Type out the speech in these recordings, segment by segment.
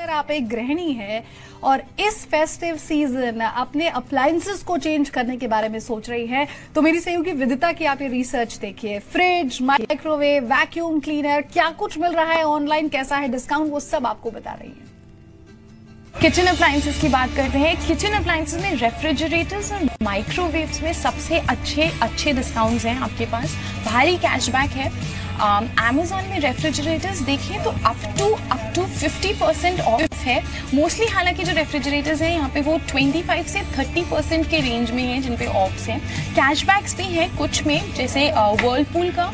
अगर आप एक गृहिणी है और इस फेस्टिव सीजन अपने अप्लायंसेस को चेंज करने के बारे में सोच रही है तो मेरी सहयोगी विदिता की आप ये रिसर्च देखिए। फ्रिज, माइक्रोवेव, वैक्यूम क्लीनर, क्या कुछ मिल रहा है ऑनलाइन, कैसा है डिस्काउंट, वो सब आपको बता रही है। किचन अप्लायंसेस की बात करते हैं। किचन अप्लायंसेस में रेफ्रिजरेटर्स और माइक्रोवेव्स में सबसे अच्छे डिस्काउंट्स हैं आपके पास। भारी कैशबैक है। Amazon में रेफ्रिजरेटर्स देखें तो अप टू 50% ऑफ है। मोस्टली हालांकि जो रेफ्रिजरेटर्स हैं यहाँ पे वो 25 से 30% के रेंज में हैं जिन पे ऑफ्स हैं। कैशबैक्स भी हैं कुछ में, जैसे वर्लपूल का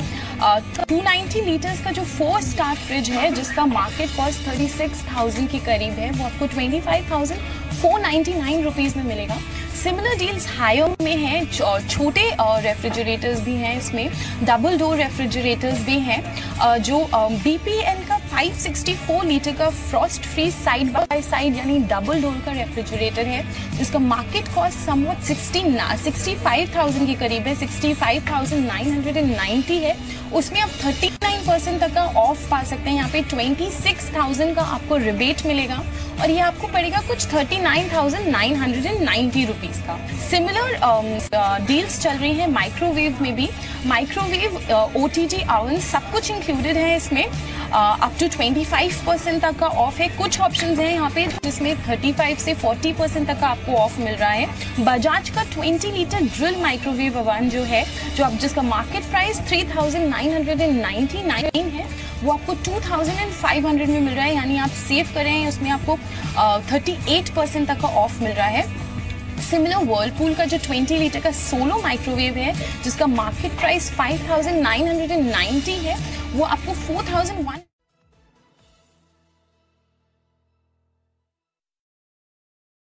290 लीटर्स का जो 4 स्टार फ्रिज है जिसका मार्केट कॉस्ट 36,000 के करीब है, वो आपको 25,499 रुपीज़ में मिलेगा। सिमिलर डील्स हायर में हैं। छोटे रेफ्रिजरेटर्स भी हैं, इसमें डबल डोर रेफ्रिजरेटर्स भी हैं। जो BPL का 564 लीटर का Frost free side by side यानी डबल डोर का रेफ्रिजरेटर है जिसका मार्केट कॉस्ट समवट 65,000 के करीब है, 65,990 है। उसमें आप 39% तक का ऑफ पा सकते हैं। यहाँ पे 26,000 का आपको रिबेट मिलेगा और ये आपको पड़ेगा कुछ 39,990 रुपीज़ का। सिमिलर डील्स चल रही हैं माइक्रोवेव में भी। माइक्रोवेव OTG ओवन सब कुछ इंक्लूडेड है इसमें। अप टू 25% तक का ऑफ है। कुछ ऑप्शंस हैं यहाँ पे जिसमें 35 से 40% तक का आपको ऑफ मिल रहा है। बजाज का 20 लीटर ड्रिल माइक्रोवेव ओवन जो है, जो आप जिसका मार्केट प्राइस 3,999 है, वो आपको 2,500 में मिल रहा है, यानी आप सेव करें उसमें आपको 38% तक का ऑफ मिल रहा है। सिमिलर वर्लपूल का जो 20 लीटर का सोलो माइक्रोवेव है जिसका मार्केट प्राइस 5,990 है, वो आपको 4,100